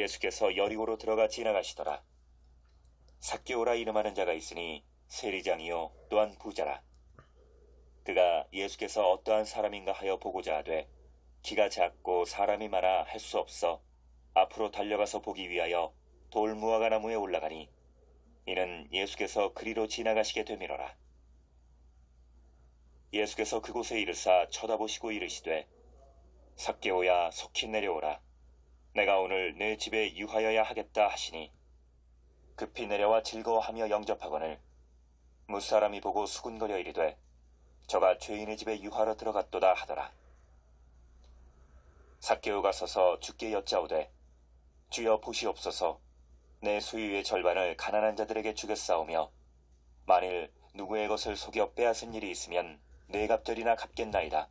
예수께서 여리고로 들어가 지나가시더라. 삭개오라 이름하는 자가 있으니 세리장이요 또한 부자라. 그가 예수께서 어떠한 사람인가 하여 보고자 하되 키가 작고 사람이 많아 할 수 없어 앞으로 달려가서 보기 위하여 돌무화과 나무에 올라가니 이는 예수께서 그리로 지나가시게 되밀어라. 예수께서 그곳에 이르사 쳐다보시고 이르시되 삭개오야 속히 내려오라. 내가 오늘 내 집에 유하여야 하겠다 하시니 급히 내려와 즐거워하며 영접하거늘 무사람이 보고 수군거려 이르되 저가 죄인의 집에 유하러 들어갔도다 하더라. 삭개오가 서서 주께 여짜오되 주여 보시옵소서 내 소유의 절반을 가난한 자들에게 주겠사오며 만일 누구의 것을 속여 빼앗은 일이 있으면 네 갑절이나 갚겠나이다.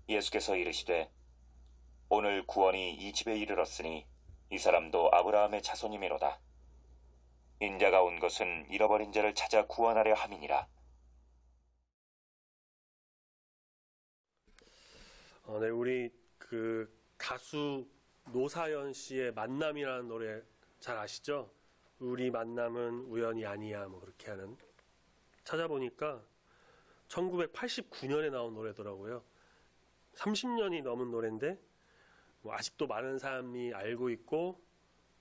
예수께서 이르시되 오늘 구원이 이 집에 이르렀으니 이 사람도 아브라함의 자손이미로다. 인자가 온 것은 잃어버린 자를 찾아 구원하려 함이니라. 네, 우리 그 가수 노사연 씨의 만남이라는 노래 잘 아시죠? 우리 만남은 우연이 아니야 뭐 그렇게 하는. 찾아보니까 1989년에 나온 노래더라고요. 30년이 넘은 노래인데 뭐 아직도 많은 사람이 알고 있고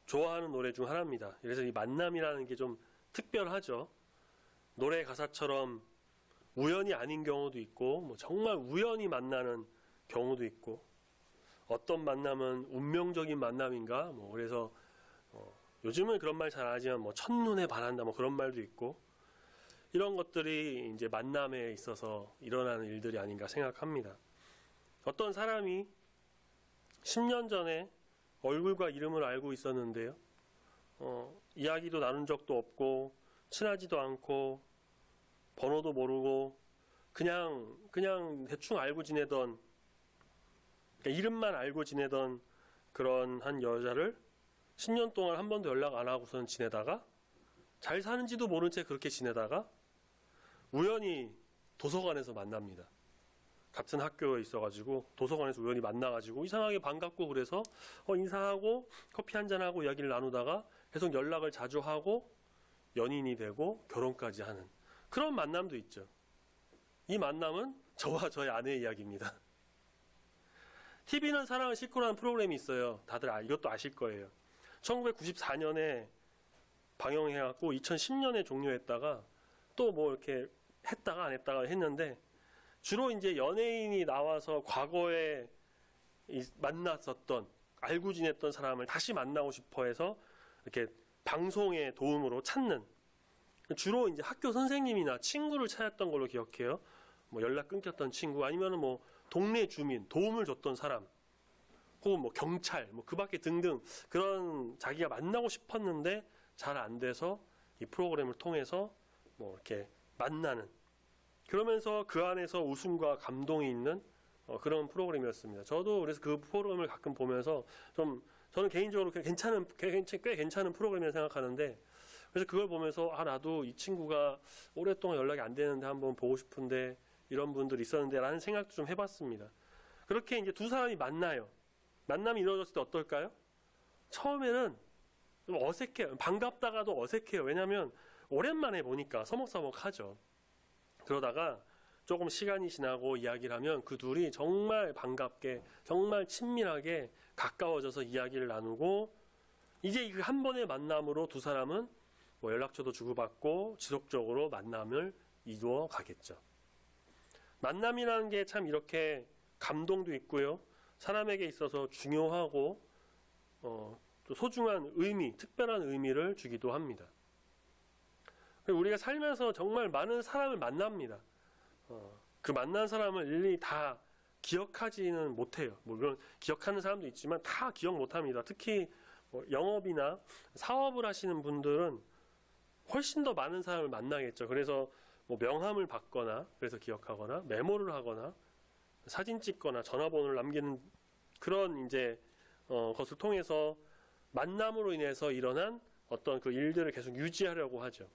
좋아하는 노래 중 하나입니다. 그래서 이 만남이라는 게 좀 특별하죠. 노래 가사처럼 우연이 아닌 경우도 있고 뭐 정말 우연히 만나는 경우도 있고 어떤 만남은 운명적인 만남인가 뭐 그래서 요즘은 그런 말 잘 안 하지만 뭐 첫눈에 반한다 뭐 그런 말도 있고 이런 것들이 이제 만남에 있어서 일어나는 일들이 아닌가 생각합니다. 어떤 사람이 10년 전에 얼굴과 이름을 알고 있었는데요. 이야기도 나눈 적도 없고 친하지도 않고 번호도 모르고 그냥 대충 알고 지내던 그러니까 이름만 알고 지내던 그런 한 여자를 10년 동안 한 번도 연락 안 하고선 지내다가 잘 사는지도 모른 채 그렇게 지내다가 우연히 도서관에서 만납니다. 같은 학교에 있어가지고 도서관에서 우연히 만나가지고 이상하게 반갑고 그래서 인사하고 커피 한잔하고 이야기를 나누다가 계속 연락을 자주 하고 연인이 되고 결혼까지 하는 그런 만남도 있죠. 이 만남은 저와 저의 아내의 이야기입니다. TV는 사랑을 싣고라는 프로그램이 있어요. 다들 이것도 아실 거예요. 1994년에 방영해갖고 2010년에 종료했다가 또 뭐 이렇게 했다가 안 했다가 했는데 주로 이제 연예인이 나와서 과거에 만났었던 알고 지냈던 사람을 다시 만나고 싶어 해서 이렇게 방송의 도움으로 찾는 주로 이제 학교 선생님이나 친구를 찾았던 걸로 기억해요. 뭐 연락 끊겼던 친구 아니면은 뭐 동네 주민 도움을 줬던 사람 혹은 뭐 경찰 뭐 그 밖에 등등 그런 자기가 만나고 싶었는데 잘 안 돼서 이 프로그램을 통해서 뭐 이렇게 만나는 그러면서 그 안에서 웃음과 감동이 있는 그런 프로그램이었습니다. 저도 그래서 그 프로그램을 가끔 보면서 좀 저는 개인적으로 꽤 괜찮은 프로그램이라고 생각하는데 그래서 그걸 보면서 나도 이 친구가 오랫동안 연락이 안 되는데 한번 보고 싶은데 이런 분들이 있었는데 라는 생각도 좀 해봤습니다. 그렇게 이제 두 사람이 만나요. 만남이 이루어졌을 때 어떨까요? 처음에는 좀 어색해요. 반갑다가도 어색해요. 왜냐하면 오랜만에 보니까 서먹서먹하죠. 그러다가 조금 시간이 지나고 이야기를 하면 그 둘이 정말 반갑게 정말 친밀하게 가까워져서 이야기를 나누고 이제 그 한 번의 만남으로 두 사람은 뭐 연락처도 주고받고 지속적으로 만남을 이루어 가겠죠. 만남이라는 게 참 이렇게 감동도 있고요. 사람에게 있어서 중요하고 또 소중한 의미, 특별한 의미를 주기도 합니다. 우리가 살면서 정말 많은 사람을 만납니다. 그 만난 사람을 일일이 다 기억하지는 못해요. 물론 기억하는 사람도 있지만 다 기억 못합니다. 특히 뭐 영업이나 사업을 하시는 분들은 훨씬 더 많은 사람을 만나겠죠. 그래서 뭐 명함을 받거나 그래서 기억하거나 메모를 하거나 사진 찍거나 전화번호를 남기는 그런 이제 것을 통해서 만남으로 인해서 일어난 어떤 그 일들을 계속 유지하려고 하죠.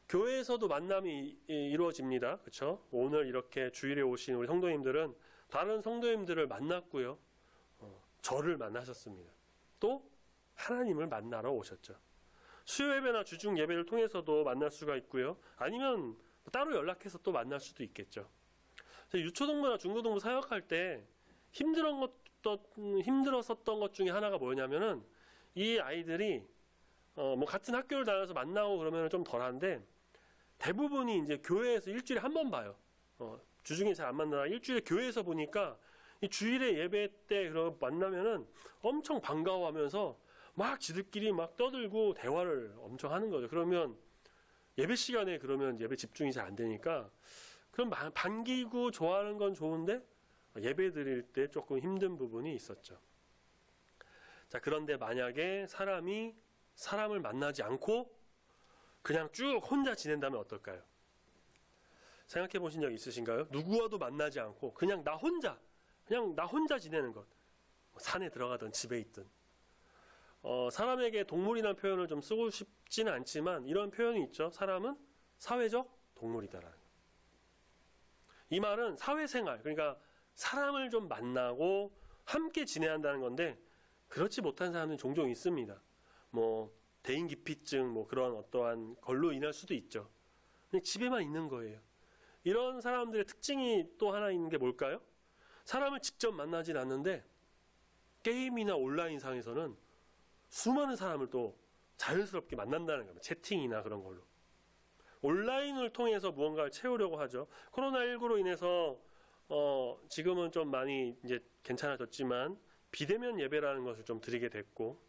교회에서도 만남이 이루어집니다. 그렇죠? 오늘 이렇게 주일에 오신 우리 성도님들은 다른 성도님들을 만났고요. 저를 만나셨습니다. 또 하나님을 만나러 오셨죠. 수요 예배나 주중 예배를 통해서도 만날 수가 있고요. 아니면 따로 연락해서 또 만날 수도 있겠죠. 유초동부나 중고동부 사역할 때 힘들었었던 것 중에 하나가 뭐냐면은 이 아이들이 뭐 같은 학교를 다녀서 만나고 그러면 좀 덜한데 대부분이 이제 교회에서 일주일에 한 번 봐요. 주중에 잘 안 만나다가 일주일에 교회에서 보니까 이 주일에 예배 때 그런 만나면은 엄청 반가워하면서 막 지들끼리 막 떠들고 대화를 엄청 하는 거죠. 그러면 예배 시간에 그러면 예배 집중이 잘 안 되니까 그럼 반기고 좋아하는 건 좋은데 예배 드릴 때 조금 힘든 부분이 있었죠. 자, 그런데 만약에 사람이 사람을 만나지 않고 그냥 쭉 혼자 지낸다면 어떨까요? 생각해 보신 적 있으신가요? 누구와도 만나지 않고 그냥 나 혼자 지내는 것. 산에 들어가든 집에 있든. 사람에게 동물이라는 표현을 좀 쓰고 싶지는 않지만 이런 표현이 있죠. 사람은 사회적 동물이다라는 거. 이 말은 사회생활, 그러니까 사람을 좀 만나고 함께 지내야 한다는 건데 그렇지 못한 사람은 종종 있습니다. 뭐 대인기피증 뭐 그런 어떠한 걸로 인할 수도 있죠. 그냥 집에만 있는 거예요. 이런 사람들의 특징이 또 하나 있는 게 뭘까요? 사람을 직접 만나진 않는데 게임이나 온라인상에서는 수많은 사람을 또 자연스럽게 만난다는 겁니다. 채팅이나 그런 걸로. 온라인을 통해서 무언가를 채우려고 하죠. 코로나19로 인해서 지금은 좀 많이 이제 괜찮아졌지만 비대면 예배라는 것을 좀 드리게 됐고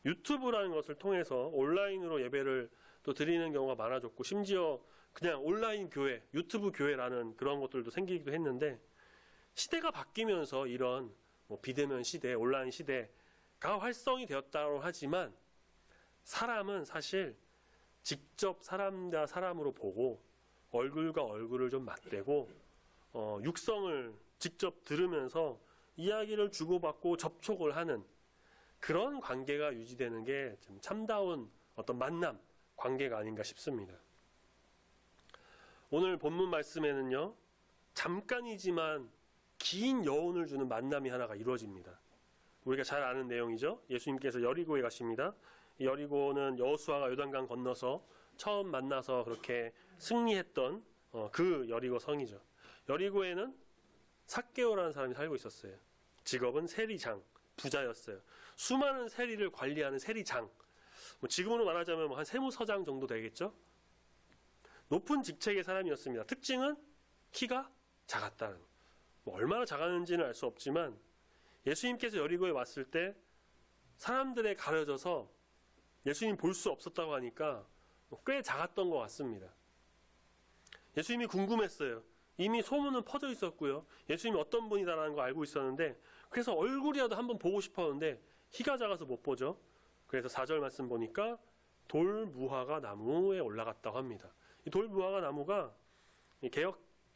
유튜브라는 것을 통해서 온라인으로 예배를 또 드리는 경우가 많아졌고 심지어 그냥 온라인 교회, 유튜브 교회라는 그런 것들도 생기기도 했는데 시대가 바뀌면서 이런 뭐 비대면 시대, 온라인 시대가 활성이 되었다고 하지만 사람은 사실 직접 사람과 사람으로 보고 얼굴과 얼굴을 좀 맞대고 육성을 직접 들으면서 이야기를 주고받고 접촉을 하는 그런 관계가 유지되는 게 좀 참다운 어떤 만남, 관계가 아닌가 싶습니다. 오늘 본문 말씀에는요, 잠깐이지만 긴 여운을 주는 만남이 하나가 이루어집니다. 우리가 잘 아는 내용이죠. 예수님께서 여리고에 가십니다. 여리고는 여호수아가 요단강 건너서 처음 만나서 그렇게 승리했던 그 여리고 성이죠. 여리고에는 삭개오라는 사람이 살고 있었어요. 직업은 세리장, 부자였어요. 수많은 세리를 관리하는 세리장. 지금으로 말하자면 한 세무서장 정도 되겠죠. 높은 직책의 사람이었습니다. 특징은 키가 작았다는. 얼마나 작았는지는 알 수 없지만 예수님께서 여리고에 왔을 때 사람들에 가려져서 예수님 볼 수 없었다고 하니까 꽤 작았던 것 같습니다. 예수님이 궁금했어요. 이미 소문은 퍼져 있었고요. 예수님이 어떤 분이다라는 거 알고 있었는데 그래서 얼굴이라도 한번 보고 싶었는데 키가 작아서 못 보죠. 그래서 4절 말씀 보니까 돌무화과 나무에 올라갔다고 합니다. 이 돌무화과 나무가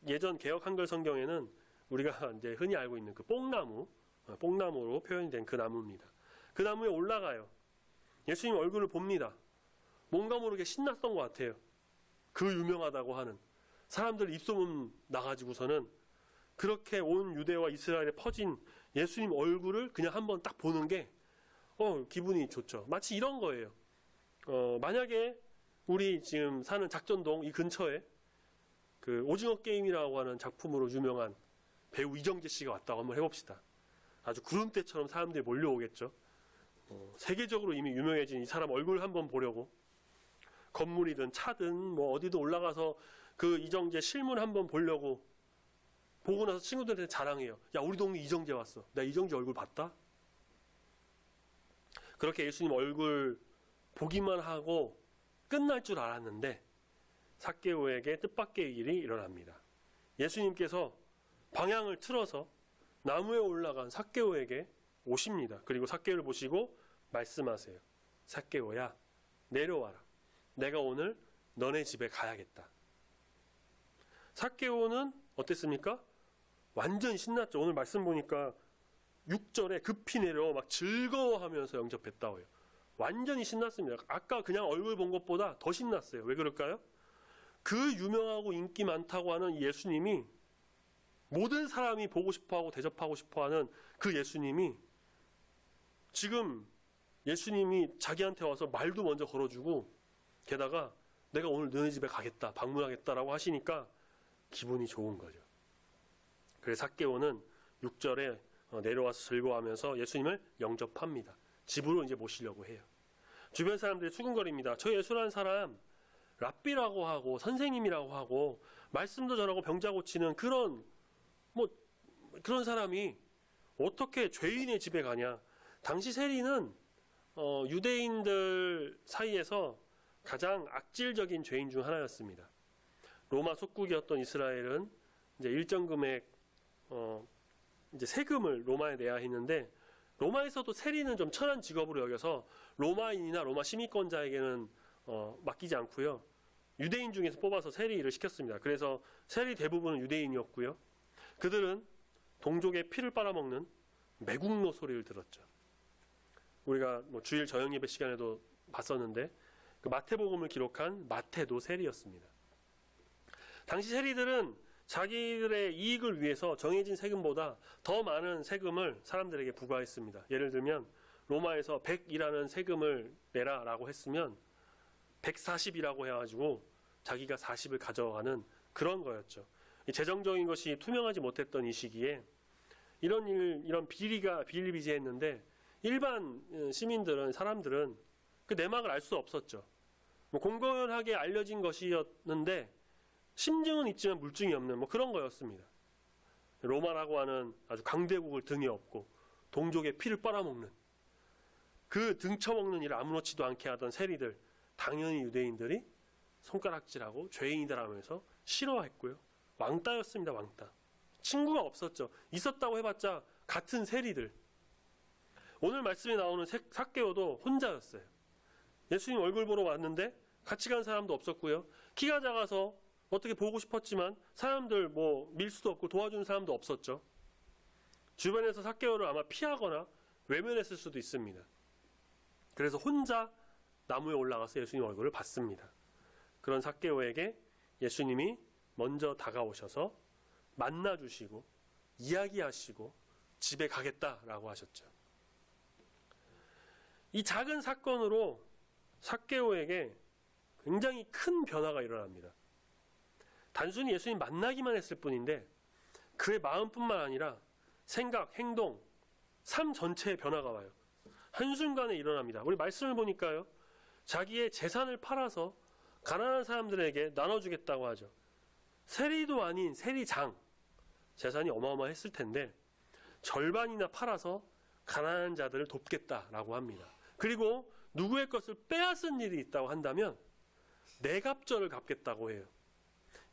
예전 개역 한글 성경에는 우리가 이제 흔히 알고 있는 그 뽕나무로 표현이 된 그 나무입니다. 그 나무에 올라가요. 예수님 얼굴을 봅니다. 뭔가 모르게 신났던 것 같아요. 그 유명하다고 하는 사람들 입소문 나가지고서는 그렇게 온 유대와 이스라엘에 퍼진 예수님 얼굴을 그냥 한번 딱 보는 게 기분이 좋죠. 마치 이런 거예요. 만약에 우리 지금 사는 작전동 이 근처에 그 오징어 게임이라고 하는 작품으로 유명한 배우 이정재 씨가 왔다고 한번 해봅시다. 아주 구름대처럼 사람들이 몰려오겠죠. 세계적으로 이미 유명해진 이 사람 얼굴 한번 보려고 건물이든 차든 뭐 어디든 올라가서 그 이정재 실물 한번 보려고 보고 나서 친구들한테 자랑해요. 야, 우리 동네 이정재 왔어. 나 이정재 얼굴 봤다? 그렇게 예수님 얼굴 보기만 하고 끝날 줄 알았는데 삭개오에게 뜻밖의 일이 일어납니다. 예수님께서 방향을 틀어서 나무에 올라간 삭개오에게 오십니다. 그리고 삭개오를 보시고 말씀하세요. 삭개오야, 내려와라. 내가 오늘 너네 집에 가야겠다. 삭개오는 어땠습니까? 완전 신났죠. 오늘 말씀 보니까 6절에 급히 내려 막 즐거워하면서 영접했다고요. 완전히 신났습니다. 아까 그냥 얼굴 본 것보다 더 신났어요. 왜 그럴까요? 그 유명하고 인기 많다고 하는 예수님이 모든 사람이 보고 싶어하고 대접하고 싶어하는 그 예수님이 지금 예수님이 자기한테 와서 말도 먼저 걸어주고 게다가 내가 오늘 너네 집에 가겠다, 방문하겠다라고 하시니까 기분이 좋은 거죠. 그래서 삭개오는 6절에 내려와서 즐거워하면서 예수님을 영접합니다. 집으로 이제 모시려고 해요. 주변 사람들이 수군거립니다. 저 예수라는 사람 랍비라고 하고 선생님이라고 하고 말씀도 전하고 병자 고치는 그런 사람이 어떻게 죄인의 집에 가냐. 당시 세리는 유대인들 사이에서 가장 악질적인 죄인 중 하나였습니다. 로마 속국이었던 이스라엘은 이제 일정 금액 이제 세금을 로마에 내야 했는데, 로마에서도 세리는 좀 천한 직업으로 여겨서 로마인이나 로마 시민권자에게는 맡기지 않고요, 유대인 중에서 뽑아서 세리 일을 시켰습니다. 그래서 세리 대부분은 유대인이었고요, 그들은 동족의 피를 빨아먹는 매국노 소리를 들었죠. 우리가 주일 저녁 예배 시간에도 봤었는데, 그 마태복음을 기록한 마태도 세리였습니다. 당시 세리들은 자기들의 이익을 위해서 정해진 세금보다 더 많은 세금을 사람들에게 부과했습니다. 예를 들면 로마에서 100이라는 세금을 내라라고 했으면 140이라고 해가지고 자기가 40을 가져가는 그런 거였죠. 재정적인 것이 투명하지 못했던 이 시기에 이런 비리가 비일비재했는데, 일반 시민들은, 사람들은 그 내막을 알 수 없었죠. 공공연하게 알려진 것이었는데 심증은 있지만 물증이 없는 그런 거였습니다. 로마라고 하는 아주 강대국을 등에 업고 동족의 피를 빨아먹는, 그 등쳐먹는 일을 아무렇지도 않게 하던 세리들, 당연히 유대인들이 손가락질하고 죄인이다라면서 싫어했고요. 왕따였습니다. 왕따. 친구가 없었죠. 있었다고 해봤자 같은 세리들. 오늘 말씀에 나오는 삭개오도 혼자였어요. 예수님 얼굴 보러 왔는데 같이 간 사람도 없었고요, 키가 작아서 어떻게 보고 싶었지만 사람들 밀 수도 없고 도와주는 사람도 없었죠. 주변에서 삭개오를 아마 피하거나 외면했을 수도 있습니다. 그래서 혼자 나무에 올라가서 예수님 얼굴을 봤습니다. 그런 삭개오에게 예수님이 먼저 다가오셔서 만나주시고 이야기하시고 집에 가겠다라고 하셨죠. 이 작은 사건으로 삭개오에게 굉장히 큰 변화가 일어납니다. 단순히 예수님 만나기만 했을 뿐인데 그의 마음뿐만 아니라 생각, 행동, 삶 전체의 변화가 와요. 한순간에 일어납니다. 우리 말씀을 보니까요, 자기의 재산을 팔아서 가난한 사람들에게 나눠주겠다고 하죠. 세리도 아닌 세리장, 재산이 어마어마했을 텐데 절반이나 팔아서 가난한 자들을 돕겠다라고 합니다. 그리고 누구의 것을 빼앗은 일이 있다고 한다면 내갑절을 갚겠다고 해요.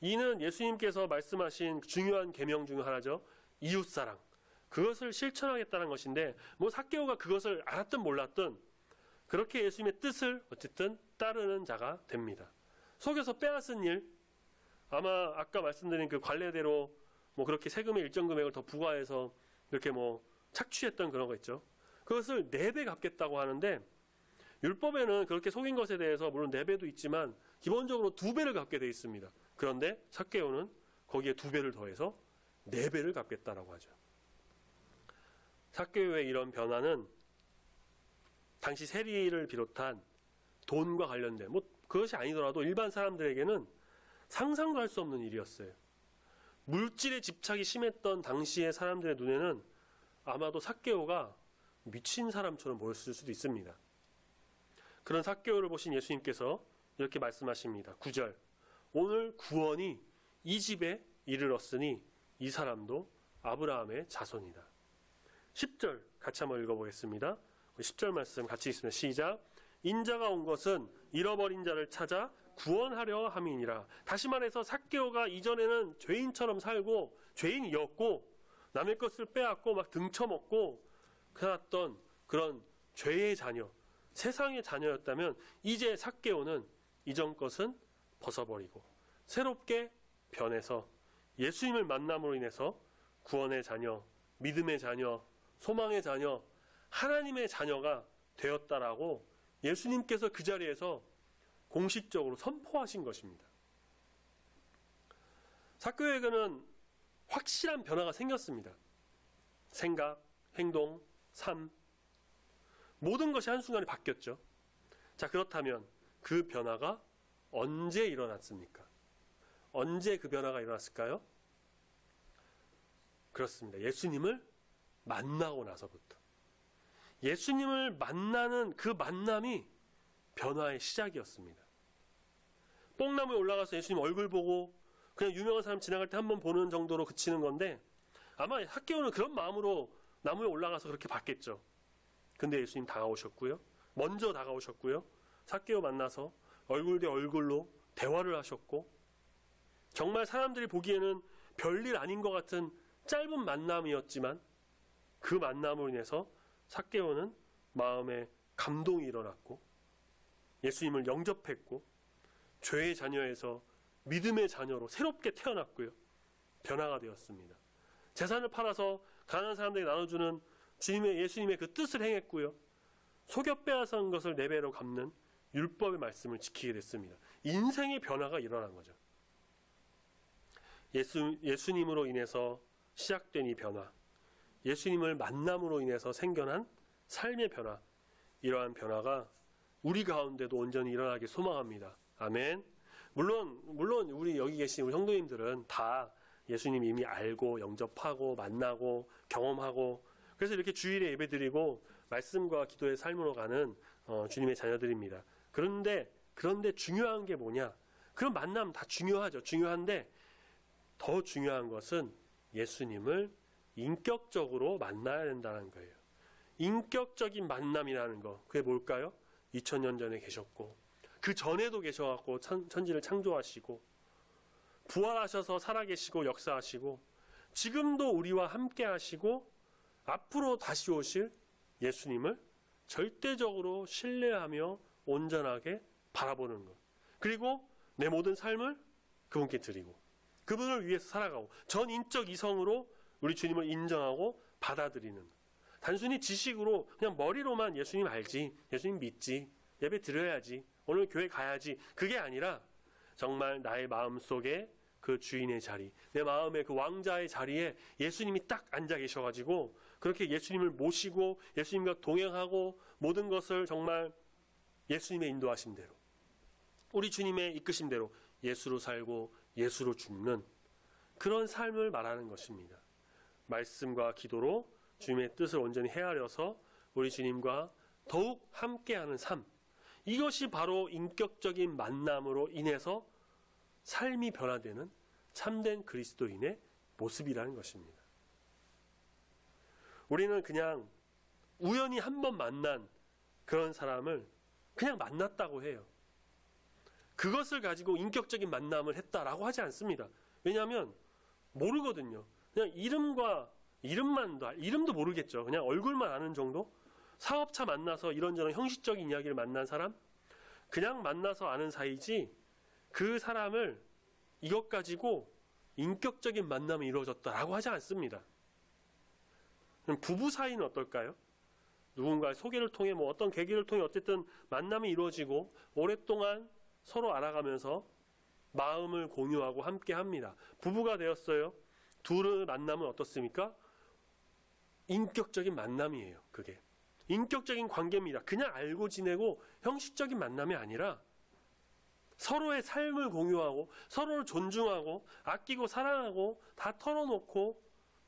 이는 예수님께서 말씀하신 중요한 계명 중 하나죠. 이웃사랑. 그것을 실천하겠다는 것인데, 삭개오가 그것을 알았든 몰랐든 그렇게 예수님의 뜻을 어쨌든 따르는 자가 됩니다. 속여서 빼앗은 일, 아마 아까 말씀드린 그 관례대로 그렇게 세금의 일정 금액을 더 부과해서 이렇게 착취했던 그런 거 있죠. 그것을 4배 갚겠다고 하는데, 율법에는 그렇게 속인 것에 대해서 물론 4배도 있지만 기본적으로 2배를 갚게 되어 있습니다. 그런데 삭개오는 거기에 2배를 더해서 4배를 갚겠다라고 하죠. 삭개오의 이런 변화는 당시 세리를 비롯한 돈과 관련된, 그것이 아니더라도 일반 사람들에게는 상상도 할 수 없는 일이었어요. 물질에 집착이 심했던 당시의 사람들의 눈에는 아마도 삭개오가 미친 사람처럼 보였을 수도 있습니다. 그런 삭개오를 보신 예수님께서 이렇게 말씀하십니다. 9절, 오늘 구원이 이 집에 이르렀으니 이 사람도 아브라함의 자손이다. 10절 같이 한번 읽어보겠습니다. 10절 말씀 같이 읽습니다. 시작. 인자가 온 것은 잃어버린 자를 찾아 구원하려 함이니라. 다시 말해서 삭개오가 이전에는 죄인처럼 살고 죄인이었고 남의 것을 빼앗고 등쳐먹고 그랬던 그런 죄의 자녀, 세상의 자녀였다면 이제 삭개오는 이전 것은 벗어버리고 새롭게 변해서 예수님을 만남으로 인해서 구원의 자녀, 믿음의 자녀, 소망의 자녀, 하나님의 자녀가 되었다라고 예수님께서 그 자리에서 공식적으로 선포하신 것입니다. 삭개오에게는 확실한 변화가 생겼습니다. 생각, 행동, 삶. 모든 것이 한순간에 바뀌었죠. 자, 그렇다면 그 변화가 언제 일어났습니까? 언제 그 변화가 일어났을까요? 그렇습니다. 예수님을 만나고 나서부터. 예수님을 만나는 그 만남이 변화의 시작이었습니다. 뽕나무에 올라가서 예수님 얼굴 보고 그냥 유명한 사람 지나갈 때 한번 보는 정도로 그치는 건데, 아마 삭개오는 그런 마음으로 나무에 올라가서 그렇게 봤겠죠. 근데 예수님 다가오셨고요. 먼저 다가오셨고요. 삭개오 만나서 얼굴 대 얼굴로 대화를 하셨고, 정말 사람들이 보기에는 별일 아닌 것 같은 짧은 만남이었지만 그 만남으로 인해서 삭개오는 마음에 감동이 일어났고 예수님을 영접했고 죄의 자녀에서 믿음의 자녀로 새롭게 태어났고요. 변화가 되었습니다. 재산을 팔아서 가난한 사람들에게 나눠주는 예수님의 그 뜻을 행했고요. 속여 빼앗은 것을 4배로 갚는 율법의 말씀을 지키게 됐습니다. 인생의 변화가 일어난 거죠. 예수님으로 인해서 시작된 이 변화, 예수님을 만남으로 인해서 생겨난 삶의 변화, 이러한 변화가 우리 가운데도 온전히 일어나길 소망합니다. 아멘. 물론 우리 여기 계신 우리 성도님들은 다 예수님 이미 알고 영접하고 만나고 경험하고, 그래서 이렇게 주일에 예배드리고 말씀과 기도의 삶으로 가는 주님의 자녀들입니다. 그런데 중요한 게 뭐냐? 그런 만남 다 중요하죠. 중요한데 더 중요한 것은 예수님을 인격적으로 만나야 된다는 거예요. 인격적인 만남이라는 거, 그게 뭘까요? 2000년 전에 계셨고 그 전에도 계셔갖고 천지를 창조하시고 부활하셔서 살아계시고 역사하시고 지금도 우리와 함께 하시고 앞으로 다시 오실 예수님을 절대적으로 신뢰하며 온전하게 바라보는 것, 그리고 내 모든 삶을 그분께 드리고 그분을 위해서 살아가고 전인적 이성으로 우리 주님을 인정하고 받아들이는, 단순히 지식으로 그냥 머리로만 예수님 알지, 예수님 믿지, 예배 드려야지, 오늘 교회 가야지, 그게 아니라 정말 나의 마음속에 그 주인의 자리, 내 마음의 그 왕자의 자리에 예수님이 딱 앉아 계셔가지고 그렇게 예수님을 모시고 예수님과 동행하고 모든 것을 정말 예수님의 인도하심대로, 우리 주님의 이끄심대로 예수로 살고 예수로 죽는 그런 삶을 말하는 것입니다. 말씀과 기도로 주님의 뜻을 온전히 헤아려서 우리 주님과 더욱 함께하는 삶, 이것이 바로 인격적인 만남으로 인해서 삶이 변화되는 참된 그리스도인의 모습이라는 것입니다. 우리는 그냥 우연히 한 번 만난 그런 사람을 그냥 만났다고 해요. 그것을 가지고 인격적인 만남을 했다라고 하지 않습니다. 왜냐하면 모르거든요. 그냥 이름도 모르겠죠. 그냥 얼굴만 아는 정도? 사업차 만나서 이런저런 형식적인 이야기를 만난 사람? 그냥 만나서 아는 사이지 그 사람을 이것 가지고 인격적인 만남이 이루어졌다라고 하지 않습니다. 그럼 부부 사이는 어떨까요? 누군가의 소개를 통해 어떤 계기를 통해 어쨌든 만남이 이루어지고 오랫동안 서로 알아가면서 마음을 공유하고 함께 합니다. 부부가 되었어요. 둘의 만남은 어떻습니까? 인격적인 만남이에요. 그게 인격적인 관계입니다. 그냥 알고 지내고 형식적인 만남이 아니라 서로의 삶을 공유하고 서로를 존중하고 아끼고 사랑하고 다 털어놓고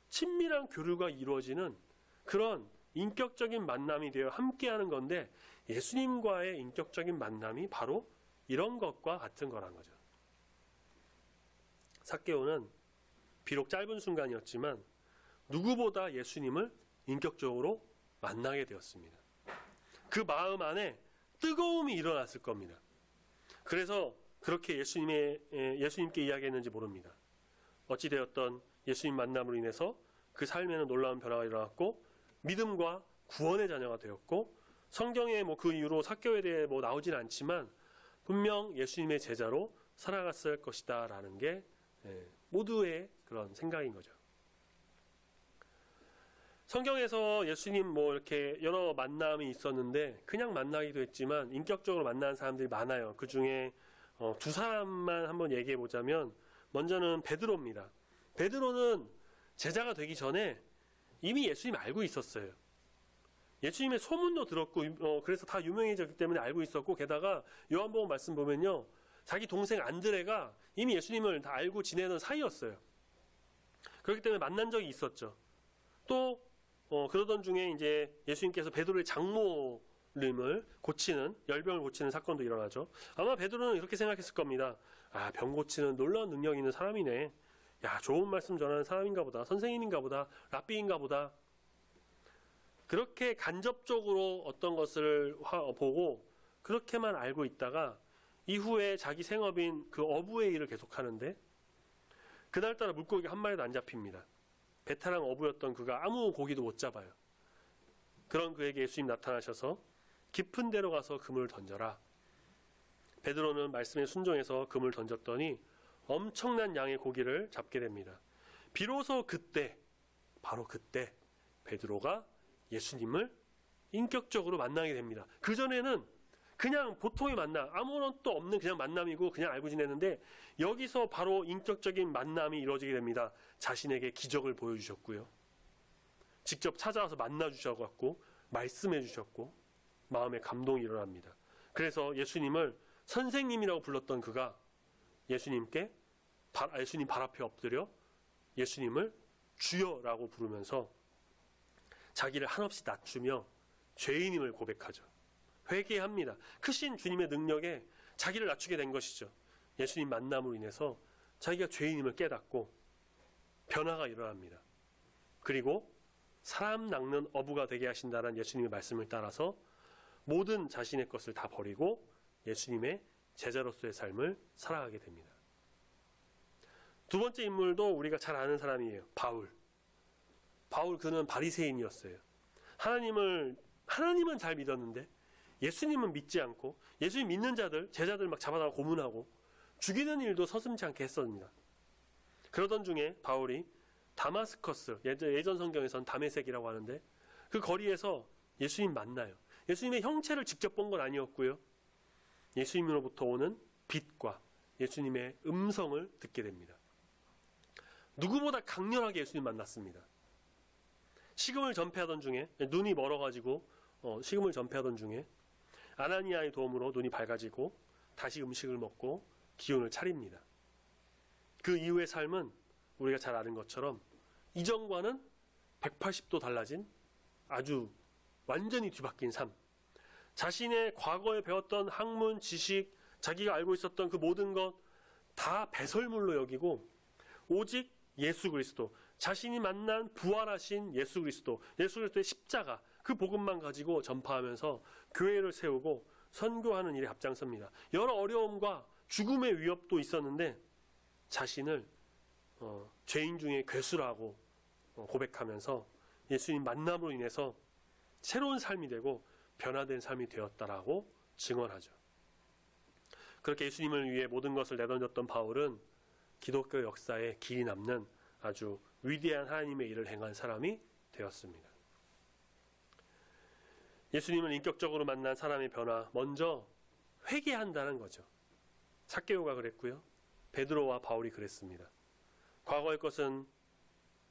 친밀한 교류가 이루어지는 그런 인격적인 만남이 되어 함께하는 건데, 예수님과의 인격적인 만남이 바로 이런 것과 같은 거란 거죠. 삭개오는 비록 짧은 순간이었지만 누구보다 예수님을 인격적으로 만나게 되었습니다. 그 마음 안에 뜨거움이 일어났을 겁니다. 그래서 그렇게 예수님께 이야기했는지 모릅니다. 어찌되었던 예수님 만남으로 인해서 그 삶에는 놀라운 변화가 일어났고 믿음과 구원의 자녀가 되었고, 성경에 그 이후로 삭개오에 대해 나오진 않지만 분명 예수님의 제자로 살아갔을 것이다 라는 게 모두의 그런 생각인 거죠. 성경에서 예수님 이렇게 여러 만남이 있었는데 그냥 만나기도 했지만 인격적으로 만나는 사람들이 많아요. 그 중에 두 사람만 한번 얘기해 보자면, 먼저는 베드로입니다. 베드로는 제자가 되기 전에 이미 예수님 알고 있었어요. 예수님의 소문도 들었고 그래서 다 유명해졌기 때문에 알고 있었고, 게다가 요한복음 말씀 보면요, 자기 동생 안드레가 이미 예수님을 다 알고 지내던 사이였어요. 그렇기 때문에 만난 적이 있었죠. 또 그러던 중에 이제 예수님께서 베드로의 장모님을 고치는, 열병을 고치는 사건도 일어나죠. 아마 베드로는 이렇게 생각했을 겁니다. 아, 병 고치는 놀라운 능력 있는 사람이네. 야, 좋은 말씀 전하는 사람인가 보다. 선생님인가 보다. 랍비인가 보다. 그렇게 간접적으로 어떤 것을 보고 그렇게만 알고 있다가 이후에 자기 생업인 그 어부의 일을 계속하는데, 그날따라 물고기가 한 마리도 안 잡힙니다. 베테랑 어부였던 그가 아무 고기도 못 잡아요. 그런 그에게 예수님 나타나셔서 깊은 데로 가서 그물을 던져라. 베드로는 말씀에 순종해서 그물을 던졌더니 엄청난 양의 고기를 잡게 됩니다. 비로소 그때, 바로 그때 베드로가 예수님을 인격적으로 만나게 됩니다. 그전에는 그냥 보통의 만남, 아무런 또 없는 그냥 만남이고 그냥 알고 지냈는데, 여기서 바로 인격적인 만남이 이루어지게 됩니다. 자신에게 기적을 보여주셨고요, 직접 찾아와서 만나주셔갖고 말씀해 주셨고, 마음에 감동이 일어납니다. 그래서 예수님을 선생님이라고 불렀던 그가 예수님 발 앞에 엎드려 예수님을 주여라고 부르면서 자기를 한없이 낮추며 죄인임을 고백하죠. 회개합니다. 크신 주님의 능력에 자기를 낮추게 된 것이죠. 예수님 만남으로 인해서 자기가 죄인임을 깨닫고 변화가 일어납니다. 그리고 사람 낚는 어부가 되게 하신다는 예수님의 말씀을 따라서 모든 자신의 것을 다 버리고 예수님의 제자로서의 삶을 살아가게 됩니다. 두 번째 인물도 우리가 잘 아는 사람이에요. 바울 그는 바리새인이었어요. 하나님은 잘 믿었는데 예수님은 믿지 않고, 예수님 믿는 제자들 막 잡아다가 고문하고 죽이는 일도 서슴지 않게 했습니다. 그러던 중에 바울이 다마스커스, 예전 성경에서는 다메섹이라고 하는데, 그 거리에서 예수님 만나요. 예수님의 형체를 직접 본 건 아니었고요, 예수님으로부터 오는 빛과 예수님의 음성을 듣게 됩니다. 누구보다 강렬하게 예수님 만났습니다. 식음을 전폐하던 중에, 눈이 멀어가지고 식음을 전폐하던 중에 아나니아의 도움으로 눈이 밝아지고 다시 음식을 먹고 기운을 차립니다. 그 이후의 삶은 우리가 잘 아는 것처럼 이전과는 180도 달라진, 아주 완전히 뒤바뀐 삶. 자신의 과거에 배웠던 학문, 지식, 자기가 알고 있었던 그 모든 것 다 배설물로 여기고 오직 예수 그리스도, 자신이 만난 부활하신 예수 그리스도의 십자가, 그 복음만 가지고 전파하면서 교회를 세우고 선교하는 일에 앞장섭니다. 여러 어려움과 죽음의 위협도 있었는데 자신을 죄인 중에 괴수라고 고백하면서 예수님 만남으로 인해서 새로운 삶이 되고 변화된 삶이 되었다라고 증언하죠. 그렇게 예수님을 위해 모든 것을 내던졌던 바울은 기독교 역사에 길이 남는 아주 위대한 하나님의 일을 행한 사람이 되었습니다. 예수님을 인격적으로 만난 사람의 변화, 먼저 회개한다는 거죠. 삭개오가 그랬고요, 베드로와 바울이 그랬습니다. 과거의 것은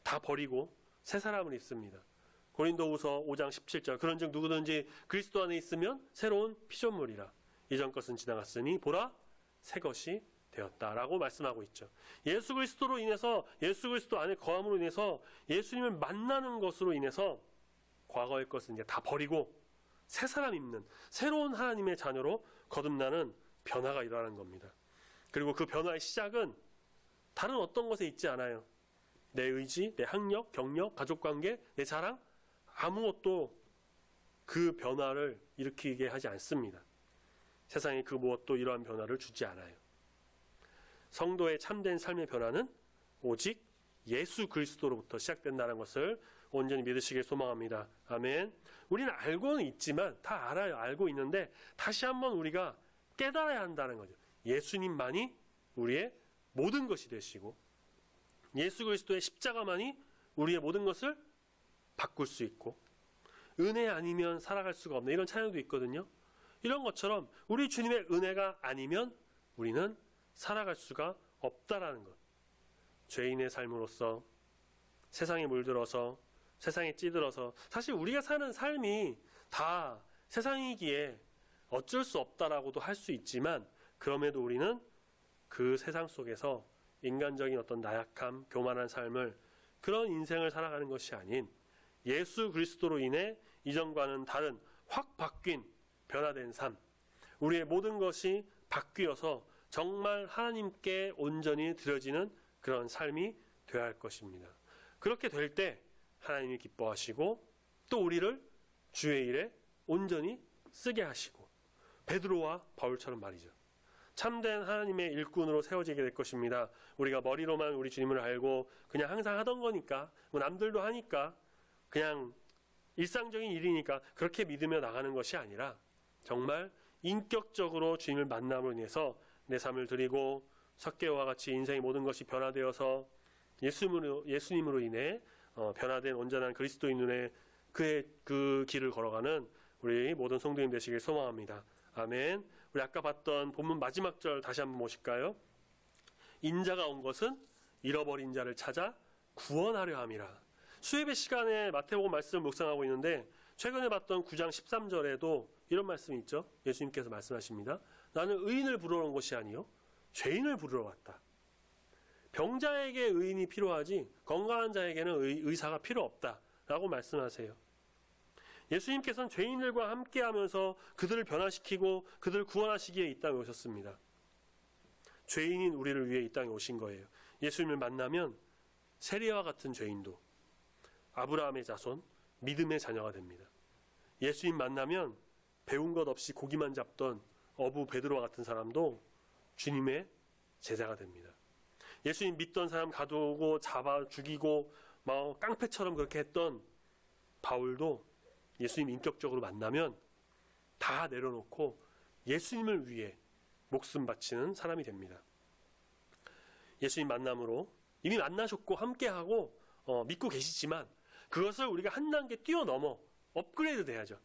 다 버리고 새 사람을 입습니다. 고린도후서 5장 17절, 그런즉 누구든지 그리스도 안에 있으면 새로운 피조물이라, 이전 것은 지나갔으니 보라 새 것이 되었다라고 말씀하고 있죠. 예수 그리스도로 인해서, 예수 그리스도 안에 거함으로 인해서, 예수님을 만나는 것으로 인해서 과거의 것은 이제 다 버리고 새 사람 입는 새로운 하나님의 자녀로 거듭나는 변화가 일어나는 겁니다. 그리고 그 변화의 시작은 다른 어떤 것에 있지 않아요. 내 의지, 내 학력, 경력, 가족관계, 내 자랑, 아무것도 그 변화를 일으키게 하지 않습니다. 세상에 그 무엇도 이러한 변화를 주지 않아요. 성도의 참된 삶의 변화는 오직 예수 그리스도로부터 시작된다는 것을 온전히 믿으시길 소망합니다. 아멘. 우리는 알고는 있지만, 다 알아요. 알고 있는데 다시 한번 우리가 깨달아야 한다는 거죠. 예수님만이 우리의 모든 것이 되시고 예수 그리스도의 십자가만이 우리의 모든 것을 바꿀 수 있고, 은혜 아니면 살아갈 수가 없네, 이런 찬양도 있거든요. 이런 것처럼 우리 주님의 은혜가 아니면 우리는 살아갈 수가 없다라는 것. 죄인의 삶으로서 세상에 물들어서 세상에 찌들어서 사실 우리가 사는 삶이 다 세상이기에 어쩔 수 없다라고도 할 수 있지만 그럼에도 우리는 그 세상 속에서 인간적인 어떤 나약함, 교만한 삶을 그런 인생을 살아가는 것이 아닌 예수 그리스도로 인해 이전과는 다른 확 바뀐 변화된 삶, 우리의 모든 것이 바뀌어서 정말 하나님께 온전히 드려지는 그런 삶이 되어야 할 것입니다. 그렇게 될 때 하나님이 기뻐하시고 또 우리를 주의 일에 온전히 쓰게 하시고 베드로와 바울처럼 말이죠. 참된 하나님의 일꾼으로 세워지게 될 것입니다. 우리가 머리로만 우리 주님을 알고 그냥 항상 하던 거니까 뭐 남들도 하니까 그냥 일상적인 일이니까 그렇게 믿으며 나가는 것이 아니라 정말 인격적으로 주님을 만남으로 인해서 내 삶을 드리고 삭개오와 같이 인생의 모든 것이 변화되어서 예수님으로 인해 변화된 온전한 그리스도인 눈에 그의 그 길을 걸어가는 우리 모든 성도님 되시길 소망합니다. 아멘. 우리 아까 봤던 본문 마지막 절 다시 한번 보실까요? 인자가 온 것은 잃어버린 자를 찾아 구원하려 함이라. 수예배 시간에 마태복음 말씀을 묵상하고 있는데 최근에 봤던 9장 13절에도 이런 말씀이 있죠. 예수님께서 말씀하십니다. 나는 의인을 부르러 온 것이 아니요 죄인을 부르러 왔다. 병자에게 의인이 필요하지 건강한 자에게는 의사가 필요 없다라고 말씀하세요. 예수님께서는 죄인들과 함께하면서 그들을 변화시키고 그들을 구원하시기에 이 땅에 오셨습니다. 죄인인 우리를 위해 이 땅에 오신 거예요. 예수님을 만나면 세리와 같은 죄인도 아브라함의 자손, 믿음의 자녀가 됩니다. 예수님 만나면 배운 것 없이 고기만 잡던 어부 베드로와 같은 사람도 주님의 제자가 됩니다. 예수님 믿던 사람 가두고 잡아 죽이고 막 깡패처럼 그렇게 했던 바울도 예수님 인격적으로 만나면 다 내려놓고 예수님을 위해 목숨 바치는 사람이 됩니다. 예수님 만남으로 이미 만나셨고 함께하고 믿고 계시지만 그것을 우리가 한 단계 뛰어넘어 업그레이드 돼야죠.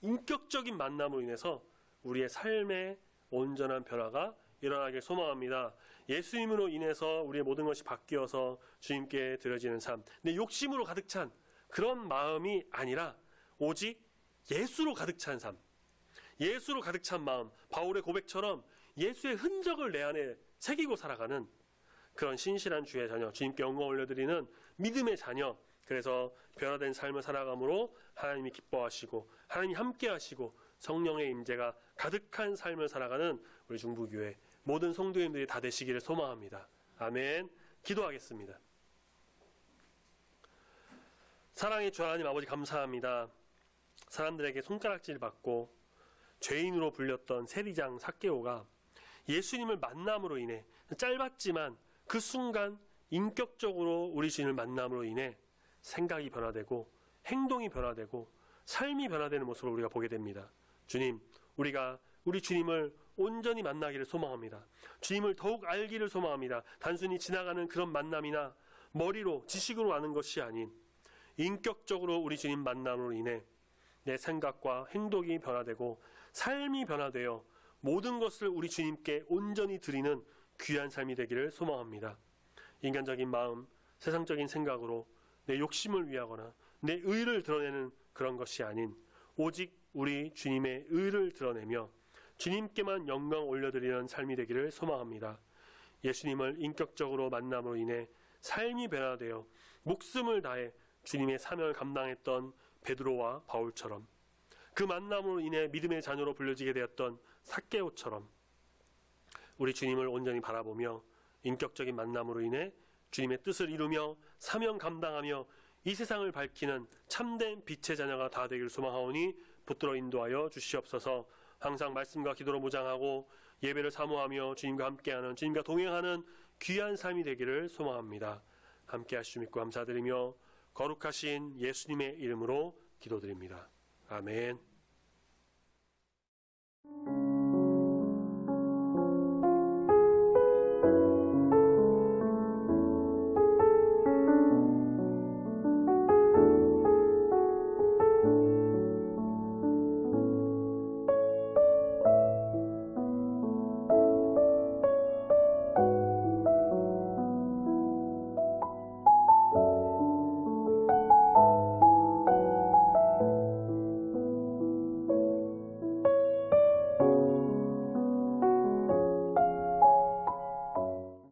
인격적인 만남으로 인해서 우리의 삶의 온전한 변화가 일어나길 소망합니다. 예수님으로 인해서 우리의 모든 것이 바뀌어서 주님께 드려지는 삶, 내 욕심으로 가득 찬 그런 마음이 아니라 오직 예수로 가득 찬 삶, 예수로 가득 찬 마음, 바울의 고백처럼 예수의 흔적을 내 안에 새기고 살아가는 그런 신실한 주의 자녀, 주님께 영광 올려드리는 믿음의 자녀, 그래서 변화된 삶을 살아감으로 하나님이 기뻐하시고 하나님이 함께하시고 성령의 임재가 가득한 삶을 살아가는 우리 중부교회 모든 성도님들이 다 되시기를 소망합니다. 아멘. 기도하겠습니다. 사랑의 주 하나님 아버지 감사합니다. 사람들에게 손가락질 받고 죄인으로 불렸던 세리장 삭개오가 예수님을 만남으로 인해 짧았지만 그 순간 인격적으로 우리 주님을 만남으로 인해 생각이 변화되고 행동이 변화되고 삶이 변화되는 모습을 우리가 보게 됩니다. 주님, 우리가 우리 주님을 온전히 만나기를 소망합니다. 주님을 더욱 알기를 소망합니다. 단순히 지나가는 그런 만남이나 머리로 지식으로 아는 것이 아닌 인격적으로 우리 주님 만남으로 인해 내 생각과 행동이 변화되고 삶이 변화되어 모든 것을 우리 주님께 온전히 드리는 귀한 삶이 되기를 소망합니다. 인간적인 마음, 세상적인 생각으로 내 욕심을 위하거나 내 의를 드러내는 그런 것이 아닌 오직 우리 주님의 의를 드러내며 주님께만 영광 올려드리는 삶이 되기를 소망합니다. 예수님을 인격적으로 만남으로 인해 삶이 변화되어 목숨을 다해 주님의 사명을 감당했던 베드로와 바울처럼 그 만남으로 인해 믿음의 자녀로 불려지게 되었던 삭개오처럼 우리 주님을 온전히 바라보며 인격적인 만남으로 인해 주님의 뜻을 이루며 사명 감당하며 이 세상을 밝히는 참된 빛의 자녀가 다 되기를 소망하오니 붙들어 인도하여 주시옵소서. 항상 말씀과 기도로 무장하고 예배를 사모하며 주님과 함께하는 주님과 동행하는 귀한 삶이 되기를 소망합니다. 함께 하시고 믿고 감사드리며 거룩하신 예수님의 이름으로 기도드립니다. 아멘.